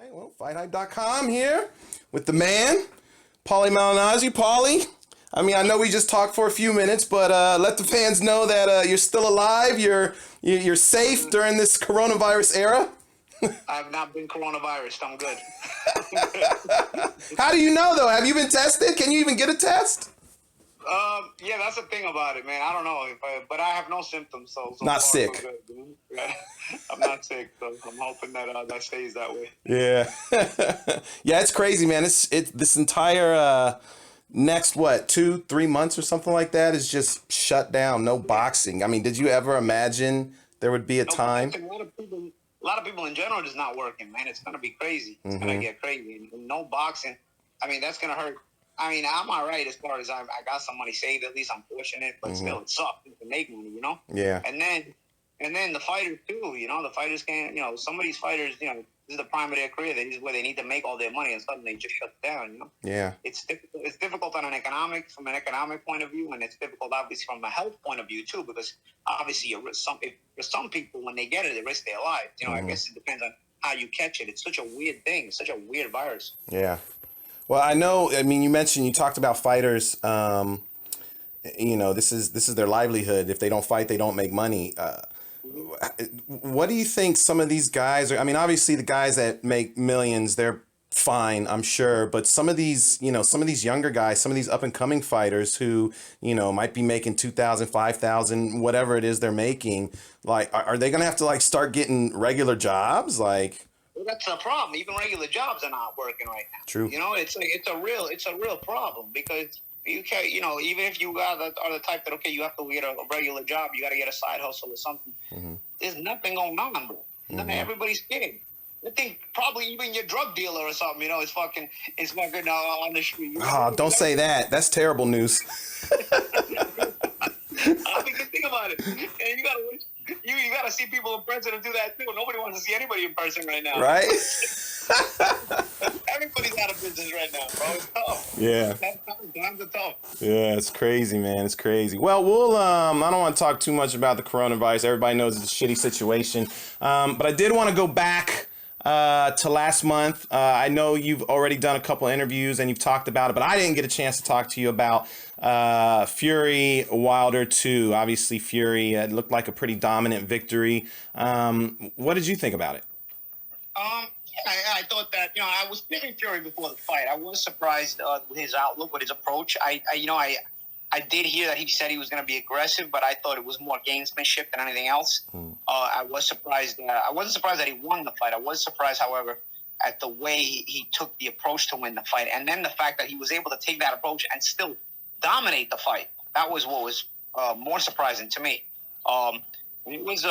right, well, FightHype.com here with the man, Paulie Malignaggi. Paulie, I mean, I know we just talked for a few minutes, but let the fans know that you're still alive, you're safe during this coronavirus era. I've not been coronavirus. I'm good. How do you know, though? Have you been tested? Can you even get a test? Yeah, that's the thing about it, man. I don't know, but I have no symptoms, so Not far sick. so good. Yeah. I'm not sick, so I'm hoping that that stays that way. Yeah, yeah, it's crazy, man. It's this entire next 2-3 months or something like that is just shut down. No boxing. I mean, did you ever imagine there would be a No, time? a lot of people in general is not working, man. It's gonna be crazy. It's gonna get crazy. And no boxing. I mean, that's gonna hurt. I mean, I'm all right as far as I got some money saved. At least I'm fortunate, but still, it sucks to make money, you know. Yeah. And then the fighters too, you know, the fighters can't, you know, some of these fighters, you know, this is the prime of their career. This is where they need to make all their money, and suddenly they just shut down, you know. Yeah. It's difficult. It's difficult from an economic point of view, and it's difficult obviously from a health point of view too, because obviously for some people when they get it, they risk their lives. You know, I guess it depends on how you catch it. It's such a weird thing. It's such a weird virus. Yeah. Well, I know. I mean, you talked about fighters. You know, this is their livelihood. If they don't fight, they don't make money. What do you think some of these guys are? I mean, obviously the guys that make millions, they're fine, I'm sure. But some of these, you know, some of these younger guys, some of these up and coming fighters who, you know, might be making 2,000, 5,000, whatever it is they're making. Like, are they gonna have to like start getting regular jobs? Like, well, that's the problem. Even regular jobs are not working right now. True. You know, it's a real problem because you can't. You know, even if you are the type that okay, you have to get a regular job, you got to get a side hustle or something. There's nothing going on, bro. Everybody's scared. I think probably even your drug dealer or something, you know, is fucking on the street. You know? oh, don't say that. That's terrible news. I think think about it, and you gotta see people in person and do that too. Nobody wants to see anybody in person right now, Right? Everybody's out of business right now, bro. It's tough. Yeah. Times are tough. Yeah, it's crazy, man. It's crazy. Well, I don't want to talk too much about the coronavirus. Everybody knows it's a shitty situation. But I did want to go back to last month. I know you've already done a couple interviews and you've talked about it, but I didn't get a chance to talk to you about Fury Wilder 2. Obviously, Fury looked like a pretty dominant victory. What did you think about it? I thought that, you know, I was picking Fury before the fight. I was surprised with his outlook, with his approach. I did hear that he said he was going to be aggressive, but I thought it was more gamesmanship than anything else. I was surprised. I wasn't surprised that he won the fight. I was surprised, however, at the way he took the approach to win the fight, and then the fact that he was able to take that approach and still dominate the fight. That was what was more surprising to me. It was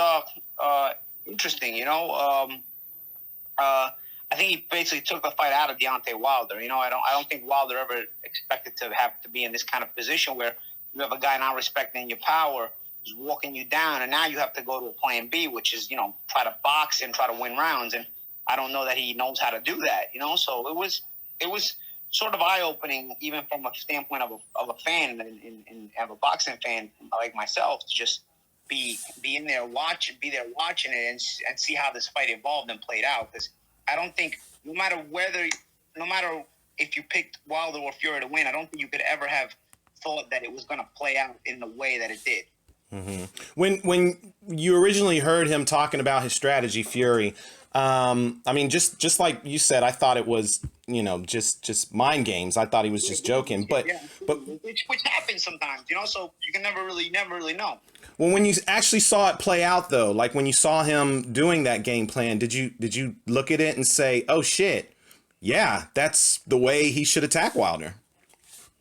interesting, you know. I think he basically took the fight out of Deontay Wilder. You know, I don't think Wilder ever expected to have to be in this kind of position where you have a guy not respecting your power, who's walking you down, and now you have to go to a plan B, which is, you know, try to box and try to win rounds. And I don't know that he knows how to do that. You know, so it was sort of eye opening, even from a standpoint of a fan and of a boxing fan like myself, to just be there watching it and see how this fight evolved and played out. Because I don't think, no matter if you picked Wilder or Fury to win, I don't think you could ever have thought that it was going to play out in the way that it did. When you originally heard him talking about his strategy, Fury, I mean, just like you said, I thought it was, you know, just mind games. I thought he was just joking, but which happens sometimes, you know. So you can never really know. Well, when you actually saw it play out, though, like when you saw him doing that game plan, did you look at it and say, "Oh shit, yeah, that's the way he should attack Wilder"?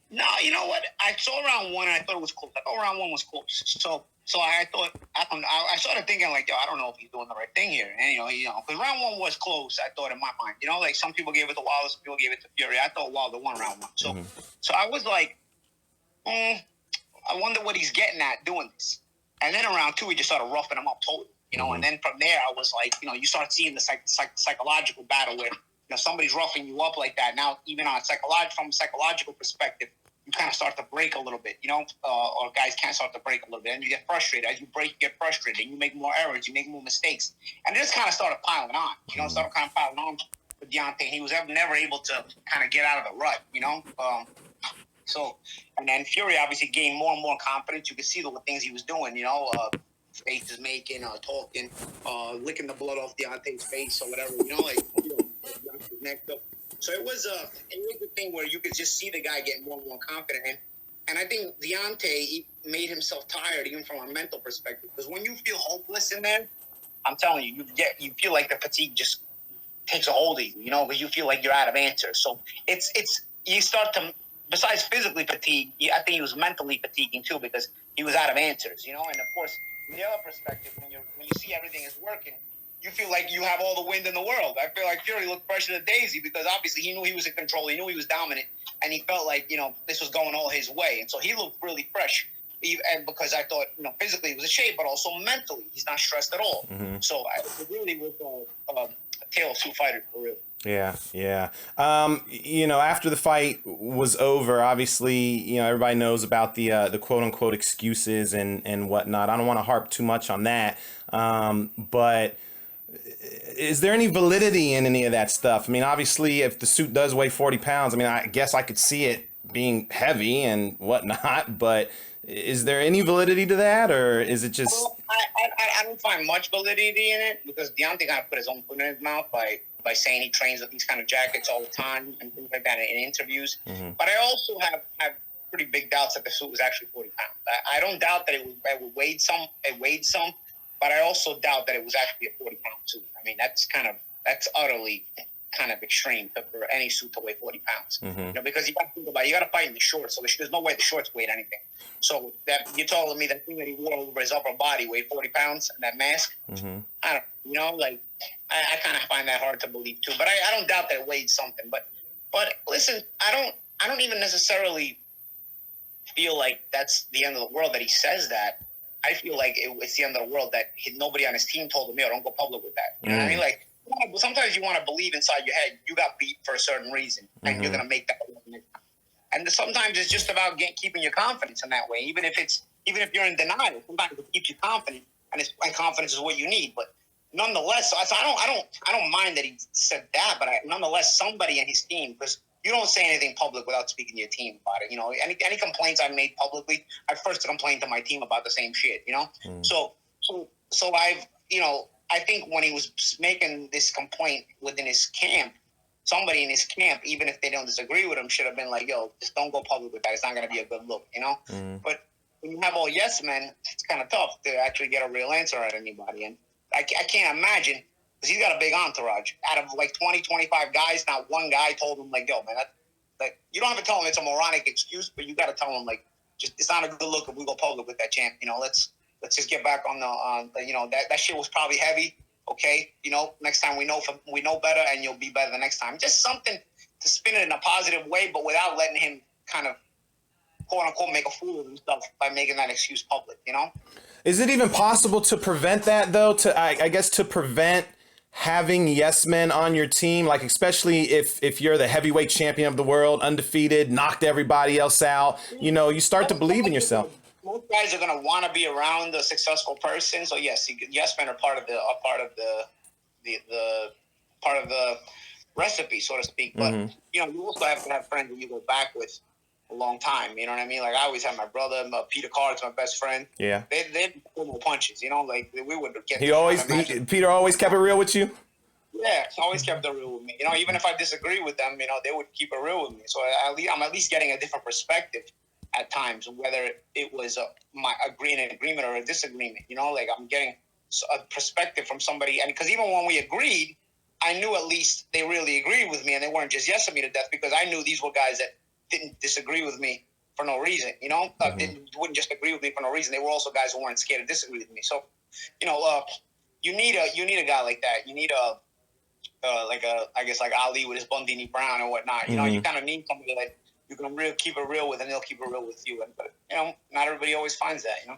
No, you know what? I saw round one and I thought it was close. I thought round one was close. So I thought I started thinking like, yo, I don't know if he's doing the right thing here. And you know, because round one was close. I thought in my mind, you know, like some people gave it to Wilder, some people gave it to Fury. I thought Wilder won round one. So I was like, I wonder what he's getting at doing this. And then around two, he just started roughing him up totally, you know. And then from there, I was like, you know, you start seeing the psychological battle where, you know, somebody's roughing you up like that. Now, even from a psychological perspective, you kind of start to break a little bit, you know, or guys can start to break a little bit, and you get frustrated. As you break, you get frustrated, and you make more errors, you make more mistakes, and it just kind of started piling on, you know, started kind of piling on. with Deontay. He was never able to kind of get out of the rut, you know. So, and then Fury obviously gained more and more confidence. You could see the things he was doing, you know, faces making, talking, licking the blood off Deontay's face or whatever, you know, like Deontay's neck up. So it was a thing where you could just see the guy getting more and more confident. And I think Deontay made himself tired even from a mental perspective, because when you feel hopeless in there, I'm telling you, you feel like the fatigue just takes a hold of you, you know, because you feel like you're out of answers. So it's you start to, besides physically fatigued, I think he was mentally fatiguing too, because he was out of answers, you know. And of course, from the other perspective, when you see everything is working, you feel like you have all the wind in the world. I feel like Fury looked fresh as a daisy, because obviously he knew he was in control, he knew he was dominant, and he felt like, you know, this was going all his way, and so he looked really fresh. And because I thought, you know, physically he was in shape, but also mentally he's not stressed at all. Mm-hmm. So it really was a tale of two fighters for real. Yeah. You know, after the fight was over, obviously, you know, everybody knows about the quote unquote excuses and whatnot. I don't want to harp too much on that. But is there any validity in any of that stuff? I mean, obviously, if the suit does weigh 40 pounds, I mean, I guess I could see it being heavy and whatnot, but is there any validity to that, or is it just... Well, I don't find much validity in it, because Deontay kind of put his own foot in his mouth by saying he trains with these kind of jackets all the time and things like that in interviews. Mm-hmm. But I also have pretty big doubts that the suit was actually 40 pounds. I don't doubt that it weighed some, but I also doubt that it was actually a 40-pound suit. I mean, that's utterly kind of extreme for any suit to weigh 40 pounds. Mm-hmm. You know, because you got to think about it, you got to fight in the shorts, so there's no way the shorts weighed anything. So that you're telling me that thing that he wore over his upper body weighed 40 pounds, and that mask, mm-hmm. I don't, you know, like I kind of find that hard to believe too. But I don't doubt that it weighed something. But listen, I don't even necessarily feel like that's the end of the world that he says that. I feel like it's the end of the world that nobody on his team told him, yo, don't go public with that. You know what I mean? Like, sometimes you want to believe inside your head you got beat for a certain reason, and mm-hmm. you're going to make that. And sometimes it's just about keeping your confidence in that way. Even if you're in denial, sometimes it keeps you confident, and confidence is what you need. But nonetheless, so I don't mind that he said that, but nonetheless, somebody in his team, because you don't say anything public without speaking to your team about it. You know, any complaints I made publicly, I first complained to my team about the same shit. You know, so I've, you know, I think when he was making this complaint within his camp, somebody in his camp, even if they don't disagree with him, should have been like, yo, just don't go public with that. It's not going to be a good look, you know? Mm. But when you have all yes men, it's kind of tough to actually get a real answer out of anybody. And I can't imagine, because he's got a big entourage. Out of like 20, 25 guys, not one guy told him, like, yo, man, you don't have to tell him it's a moronic excuse, but you got to tell him, like, just it's not a good look if we go public with that champ. You know, let's just get back on the you know, that shit was probably heavy. Okay, you know, next time we know better, and you'll be better the next time. Just something to spin it in a positive way, but without letting him kind of, quote unquote, make a fool of himself by making that excuse public, you know? Is it even possible to prevent that, though? I guess to prevent having yes men on your team, like especially if you're the heavyweight champion of the world, undefeated, knocked everybody else out, you know, you start to believe in yourself. Most guys are going to want to be around a successful person. So yes, yes men are part of the recipe, so to speak. But mm-hmm. you know, you also have to have friends that you go back with a long time. You know what I mean? Like I always have my brother, Peter Card's my best friend. Yeah, they pull no punches. You know, like we would get. Peter always kept it real with you. Yeah, always kept it real with me. You know, even if I disagree with them, you know, they would keep it real with me. So I'm at least getting a different perspective at times, whether it was my agreement or a disagreement. You know, like I'm getting a perspective from somebody. And because even when we agreed, I knew at least they really agreed with me, and they weren't just yesing me to death, because I knew these were guys that didn't disagree with me for no reason. You know, wouldn't just agree with me for no reason. They were also guys who weren't scared to disagree with me. So, you know, you need a guy like that. You need I guess like Ali with his Bundini Brown and whatnot. You know, you kind of need somebody that you can keep it real with, and they'll keep it real with you. But you know, not everybody always finds that. You know.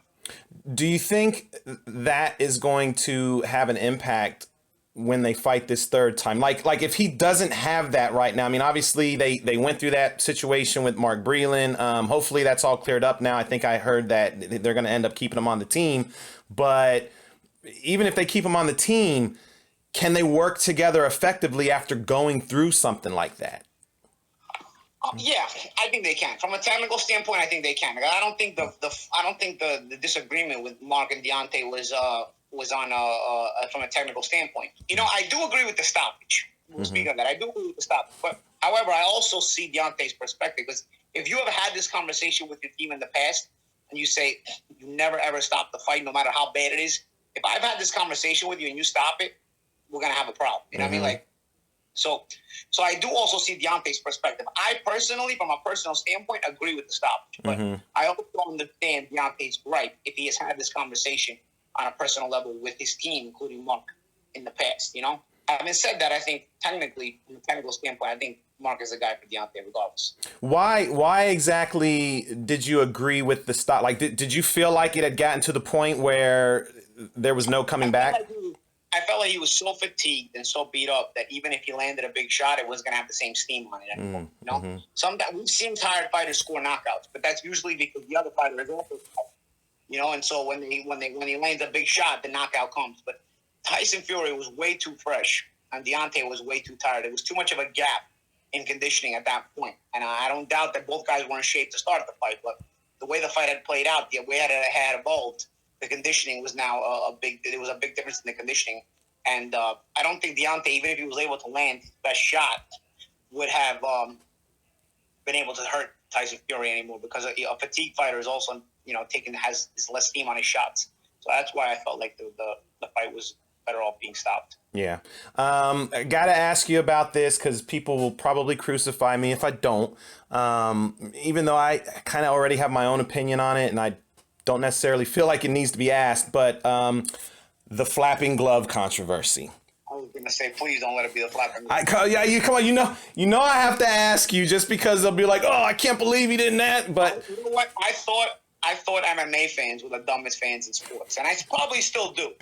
Do you think that is going to have an impact when they fight this third time? Like if he doesn't have that right now, I mean, obviously they went through that situation with Mark Breland. Hopefully that's all cleared up now. I think I heard that they're going to end up keeping him on the team. But even if they keep him on the team, can they work together effectively after going through something like that? Yeah, I think they can. From a technical standpoint, I think they can. I don't think the disagreement with Mark and Deontay was on from a technical standpoint. You know, I do agree with the stoppage. We'll speak on that. I do agree with the stoppage. But however, I also see Deontay's perspective, because if you ever had this conversation with your team in the past and you say you never ever stop the fight, no matter how bad it is, if I've had this conversation with you and you stop it, we're gonna have a problem. You know what I mean? Like. So I do also see Deontay's perspective. I personally, from a personal standpoint, agree with the stoppage. But I also understand Deontay's gripe if he has had this conversation on a personal level with his team, including Mark, in the past. You know, having said that, I think technically, from a technical standpoint, I think Mark is the guy for Deontay regardless. Why exactly did you agree with the stop? Like, did you feel like it had gotten to the point where there was no coming back? I felt like he was so fatigued and so beat up that even if he landed a big shot, it wasn't going to have the same steam on it anymore. You know, sometimes we've seen tired fighters score knockouts, but that's usually because the other fighter is also tired. You know, and so when he lands a big shot, the knockout comes. But Tyson Fury was way too fresh, and Deontay was way too tired. It was too much of a gap in conditioning at that point. And I don't doubt that both guys were in shape to start the fight, but the way the fight had played out, the way it had evolved, the conditioning was now there was a big difference in the conditioning. And I don't think Deontay, even if he was able to land his best shot, would have been able to hurt Tyson Fury anymore, because a fatigue fighter is also, you know, has less steam on his shots. So that's why I felt like the fight was better off being stopped. Yeah. I got to ask you about this because people will probably crucify me if I don't. Even though I kind of already have my own opinion on it and I don't necessarily feel like it needs to be asked, but the flapping glove controversy. I was gonna say, please don't let it be the flapping glove. Come on, you know I have to ask you just because they'll be like, oh, I can't believe he didn't that. But you know what? I thought MMA fans were the dumbest fans in sports, and I probably still do.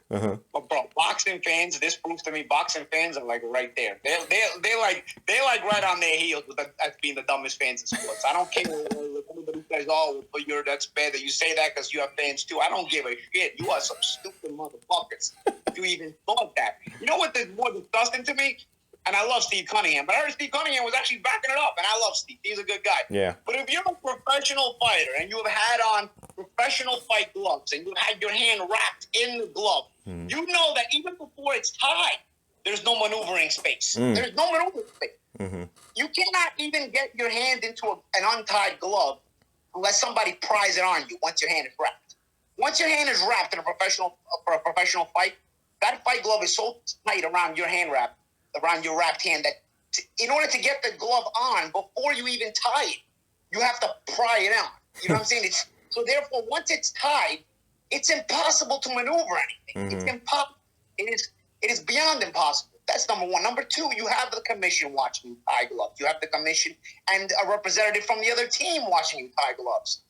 But bro, boxing fans, this proves to me, boxing fans are like right there. They're like right on their heels with as being the dumbest fans in sports. I don't care if anybody says, "Oh, but that's bad that you say that because you have fans too." I don't give a shit. You are some stupid motherfuckers if you even thought that. You know what is more disgusting to me? And I love Steve Cunningham, but I heard Steve Cunningham was actually backing it up, and I love Steve. He's a good guy. Yeah. But if you're a professional fighter and you have had on professional fight gloves and you had your hand wrapped in the glove, you know that even before it's tied, there's no maneuvering space. There's no maneuvering space. You cannot even get your hand into an untied glove unless somebody pries it on you once your hand is wrapped. Once your hand is wrapped for a professional fight, that fight glove is so tight around your wrapped hand that in order to get the glove on before you even tie it, you have to pry it on. You know what I'm saying? So therefore, once it's tied, it's impossible to maneuver anything. It's impossible. It is beyond impossible. That's number one. Number two, you have the commission watching you tie gloves. You have the commission and a representative from the other team watching you tie gloves.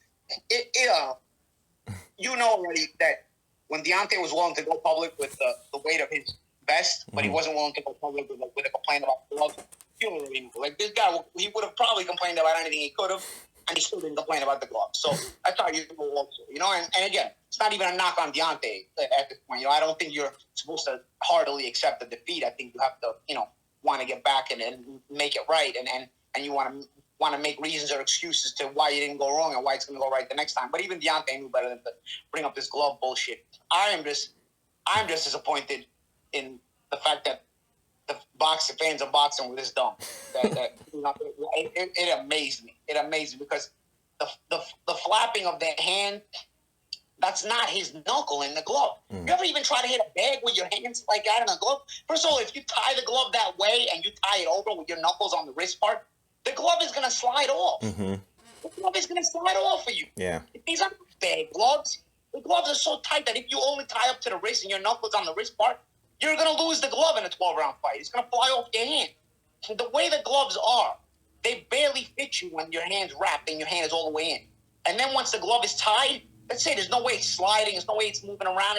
You know already that when Deontay was willing to go public with the weight of his vest, but he wasn't willing to go public with a complaint about the gloves, you already know. Like, this guy, he would have probably complained about anything he could have, and he still didn't complain about the gloves. So that's how you do also, you know. And again, it's not even a knock on Deontay at this point. You know, I don't think you're supposed to heartily accept the defeat. I think you have to, you know, want to get back and make it right, and you want to make reasons or excuses to why you didn't go wrong and why it's going to go right the next time. But even Deontay knew better than to bring up this glove bullshit. I'm just disappointed in the fact that the fans of boxing were this dumb. That you know, it amazed me. It amazed me because the flapping of the hand, that's not his knuckle in the glove. You ever even try to hit a bag with your hands like that in a glove? First of all, if you tie the glove that way and you tie it over with your knuckles on the wrist part, the glove is going to slide off. The glove is going to slide off for you. Yeah. These aren't bad gloves. The gloves are so tight that if you only tie up to the wrist and your knuckles on the wrist part, you're going to lose the glove in a 12-round fight. It's going to fly off your hand. So the way the gloves are, they barely fit you when your hand's wrapped and your hand is all the way in. And then once the glove is tied, let's say there's no way it's sliding, there's no way it's moving around.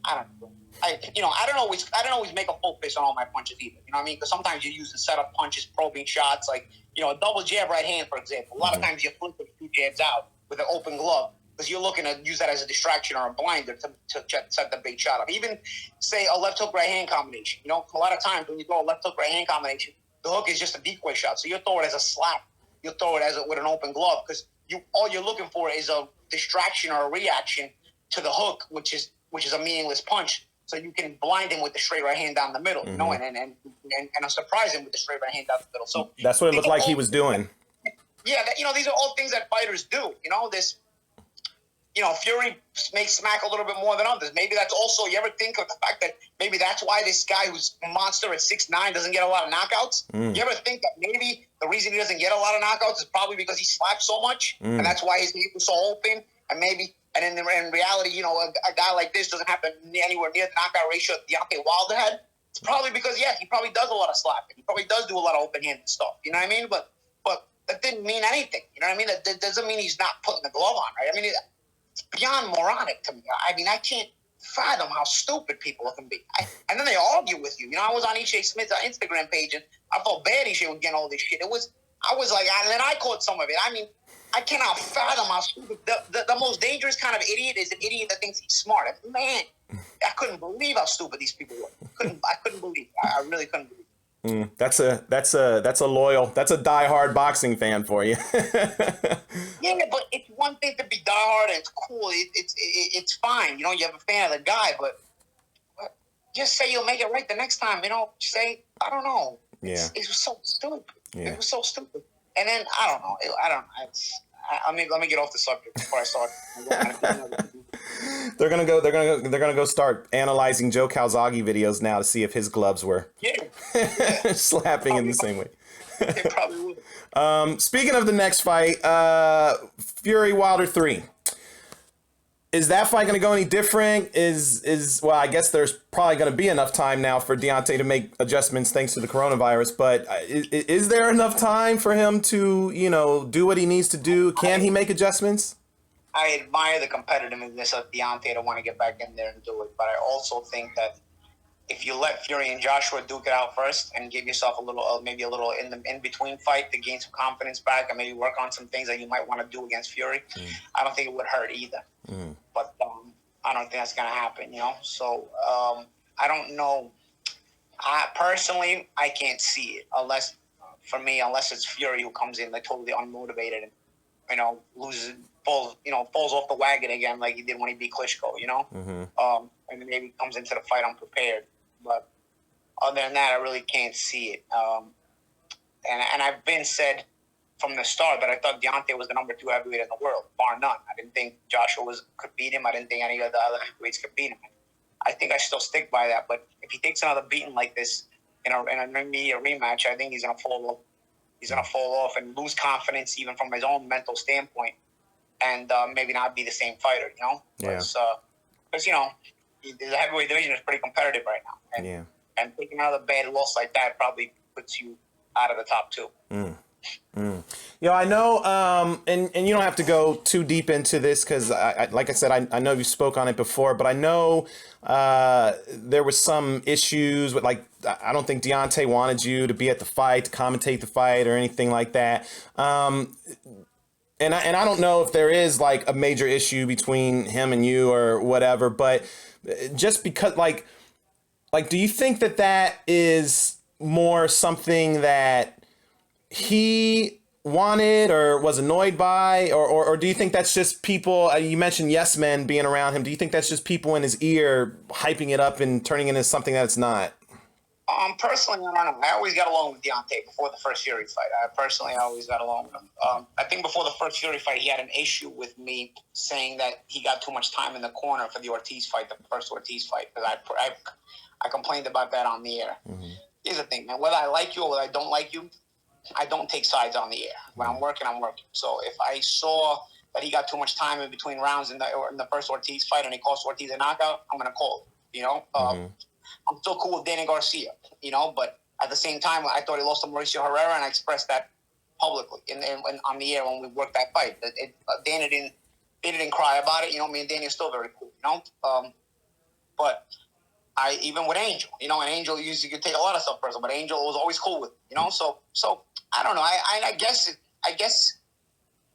I don't know. I don't always make a full fist on all my punches either. You know what I mean? Because sometimes you're using setup punches, probing shots, like, you know, a double jab right hand, for example. A lot of times you flip the two jabs out with an open glove. because you're looking to use that as a distraction or a blinder to set the big shot up. Even say a left hook right hand combination. You know, a lot of times when you throw a left hook right hand combination, the hook is just a decoy shot. So you'll throw it as a slap. You'll throw it with an open glove because all you're looking for is a distraction or a reaction to the hook, which is a meaningless punch. So you can blind him with the straight right hand down the middle, you know, and surprise him with the straight right hand down the middle. So that's what it looked like he was doing. Yeah, these are all things that fighters do. You know, Fury may smack a little bit more than others. Maybe that's also, you ever think of the fact that maybe that's why this guy who's a monster at 6'9" doesn't get a lot of knockouts? You ever think that maybe the reason he doesn't get a lot of knockouts is probably because he slaps so much, and that's why his knee was so open? And in reality, you know, a guy like this doesn't have anywhere near the knockout ratio that Deontay Wilder had. It's probably because, he probably does a lot of slapping. He probably does do a lot of open-handed stuff. You know what I mean? But that didn't mean anything. You know what I mean? That doesn't mean he's not putting the glove on, right? I mean, it's beyond moronic to me. I mean, I can't fathom how stupid people can be. And then they argue with you. You know, I was on Ishe Smith's Instagram page, and I felt bad Ishe was getting all this shit. I was like, and then I caught some of it. I mean, I cannot fathom how stupid. The most dangerous kind of idiot is an idiot that thinks he's smart. Man, I couldn't believe how stupid these people were. I couldn't believe it. I really couldn't believe it. That's a diehard boxing fan for you. Yeah, but it's one thing to be diehard and it's cool. It's fine. You know, you have a fan of the guy, but just say you'll make it right the next time. You know, say, I don't know. Yeah. It was so stupid. Yeah. It was so stupid. And then I don't know. Let me get off the subject before I start. They're gonna go start analyzing Joe Calzaghe videos now to see if his gloves were slapping in the same way. They probably would. Speaking of the next fight, Fury Wilder 3. Is that fight going to go any different? Well, I guess there's probably going to be enough time now for Deontay to make adjustments thanks to the coronavirus. But is there enough time for him to, do what he needs to do? Can he make adjustments? I admire the competitiveness of Deontay to want to get back in there and do it. But I also think that if you let Fury and Joshua duke it out first and give yourself maybe a little in between fight to gain some confidence back and maybe work on some things that you might want to do against Fury, I don't think it would hurt either. But I don't think that's going to happen, So I don't know. I can't see it unless it's Fury who comes in like totally unmotivated and falls off the wagon again like he did when he beat Klitschko, and then maybe comes into the fight unprepared. But other than that, I really can't see it. And I've been said from the start that I thought Deontay was the number 2 heavyweight in the world, bar none. I didn't think Joshua could beat him. I didn't think any of the other heavyweights could beat him. I think I still stick by that. But if he takes another beating like this in an immediate rematch, I think he's going to fall off. He's going to fall off and lose confidence even from his own mental standpoint and maybe not be the same fighter, Yeah. Because, the heavyweight division is pretty competitive right now. And taking another bad loss like that probably puts you out of the top 2. I know, and you don't have to go too deep into this because, like I said, I know you spoke on it before, but I know there was some issues with, like, I don't think Deontay wanted you to be at the fight, to commentate the fight or anything like that. And I don't know if there is, like, a major issue between him and you or whatever, but just because, like, do you think that is more something that he wanted or was annoyed by, or do you think that's just people, you mentioned yes men being around him, do you think that's just people in his ear hyping it up and turning it into something that it's not? Personally, I don't know. I always got along with Deontay before the first Fury fight. I always got along with him. I think before the first Fury fight, he had an issue with me saying that he got too much time in the corner for the Ortiz fight, the first Ortiz fight, because I complained about that on the air. Here's the thing, man. Whether I like you or whether I don't like you, I don't take sides on the air. When I'm working, I'm working. So if I saw that he got too much time in between rounds in the first Ortiz fight and he cost Ortiz a knockout, I'm going to call it, I'm still cool with Danny Garcia, but at the same time, I thought he lost to Mauricio Herrera, and I expressed that publicly and on the air when we worked that fight. Danny didn't cry about it. Me and Danny are still very cool, But even with Angel, and Angel usually could take a lot of stuff personal, but Angel was always cool with, So I don't know. I guess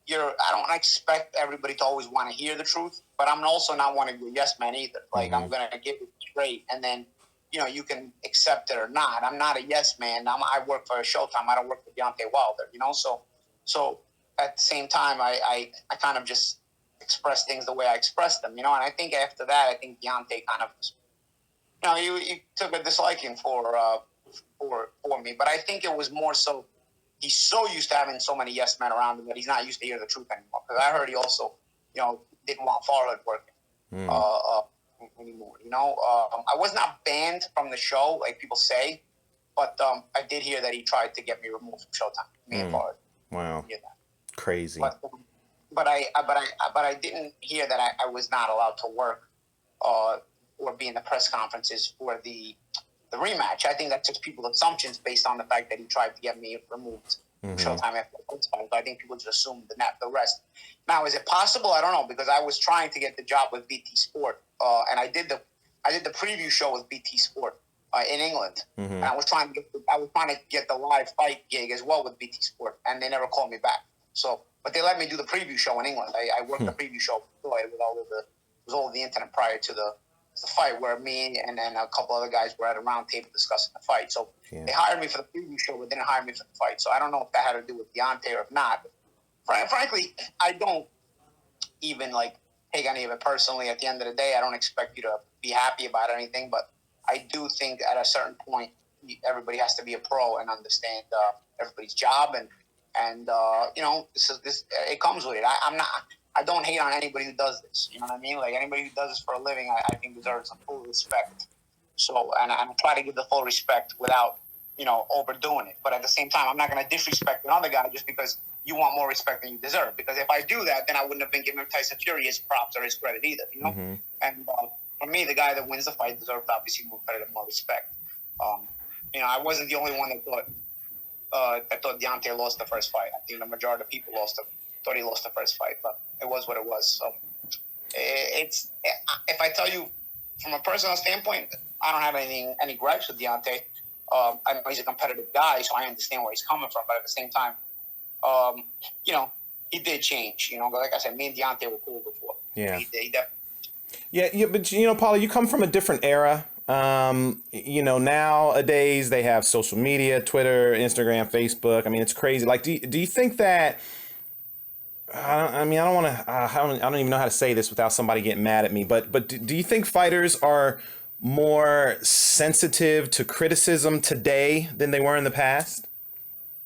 I don't expect everybody to always want to hear the truth, but I'm also not one of your yes men either. Like I'm gonna give it straight, and then you can accept it or not. I'm not a yes man. I work for Showtime. I don't work for Deontay Wilder. So at the same time, I kind of just express things the way I express them. And I think after that, I think Deontay kind of he took a disliking for me, but I think it was more so he's so used to having so many yes men around him that he's not used to hearing the truth anymore. Because I heard he also, didn't want Farhad working anymore. I was not banned from the show like people say, but I did hear that he tried to get me removed from Showtime. Me and Farhad. Wow. Yeah. Crazy. But I didn't hear that I was not allowed to work or be in the press conferences for the rematch. I think that's just people's assumptions based on the fact that he tried to get me removed from Showtime after the first fight. So I think people just assumed the rest. Now, is it possible? I don't know, because I was trying to get the job with BT Sport, and I did the preview show with BT Sport in England, and I was trying to get the live fight gig as well with BT Sport, and they never called me back. So, but they let me do the preview show in England. I worked the preview show with all of the internet prior to the fight, where me and then a couple other guys were at a round table discussing the fight. So they hired me for the preview show, but didn't hire me for the fight. So I don't know if that had to do with Deontay or if not. But frankly, I don't even take any of it personally. At the end of the day, I don't expect you to be happy about anything, but I do think at a certain point, everybody has to be a pro and understand everybody's job, and this it comes with it. I don't hate on anybody who does this. You know what I mean? Like anybody who does this for a living, I think deserves some full respect. So, and I try to give the full respect without, overdoing it. But at the same time, I'm not going to disrespect another guy just because you want more respect than you deserve. Because if I do that, then I wouldn't have been giving Tyson Fury his props or his credit either. And for me, the guy that wins the fight deserves obviously more credit and more respect. I wasn't the only one that thought Deontay lost the first fight. I think the majority of people thought he lost the first fight, but it was what it was. So if I tell you from a personal standpoint, I don't have any gripes with Deontay. I know he's a competitive guy, so I understand where he's coming from. But at the same time, he did change. Like I said, me and Deontay were cool before. Yeah. He definitely. Yeah, but Paulie, you come from a different era. Nowadays they have social media, Twitter, Instagram, Facebook. I mean, it's crazy. Like, do you think that? I don't want to. I don't even know how to say this without somebody getting mad at me. But do you think fighters are more sensitive to criticism today than they were in the past?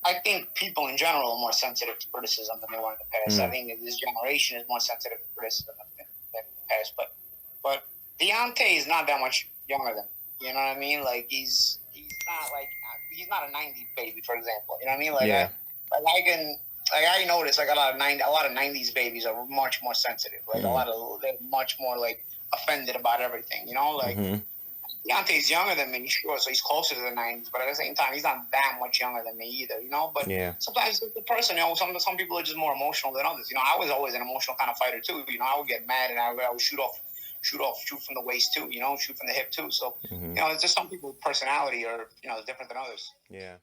I think people in general are more sensitive to criticism than they were in the past. I think this generation is more sensitive to criticism than the past. But Deontay is not that much younger than me. You know what I mean? Like he's not a '90s baby, for example. You know what I mean? Like yeah. I noticed a lot of '90s babies are much more sensitive. Like they're much more offended about everything. Deontay's younger than me, sure, so he's closer to the '90s. But at the same time, he's not that much younger than me either. But sometimes the person, some people are just more emotional than others. I was always an emotional kind of fighter too. I would get mad and I would shoot from the waist too. Shoot from the hip too. So it's just some people's personality are different than others. Yeah.